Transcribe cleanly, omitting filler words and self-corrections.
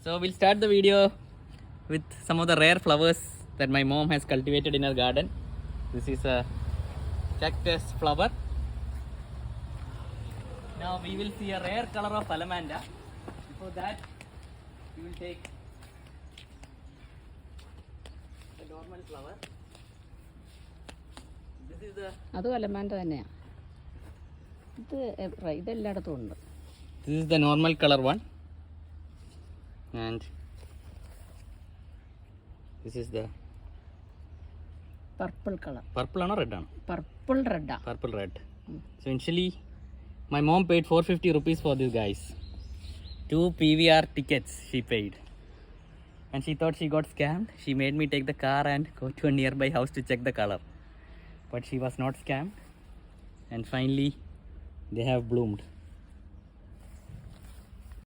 So we'll start the video with some of the rare flowers that my mom has cultivated in her garden. This is a cactus flower. Now we will see a rare color of Salamander. Before that, we will take the normal flower. This is the. അതും അലമാൻ്റെ തന്നെയാണ്. ഇതെല്ലായിടത്തും ഉണ്ട്. This is the normal color one, and this is the purple colour. purple or red? Purple റെഡാ. Purple red. So initially, my mom paid 450 rupees for these guys. 2 PVR tickets she paid, and she thought she got scammed. She made me take the car and go to a nearby house to check the color, but she was not scammed, and finally they have bloomed.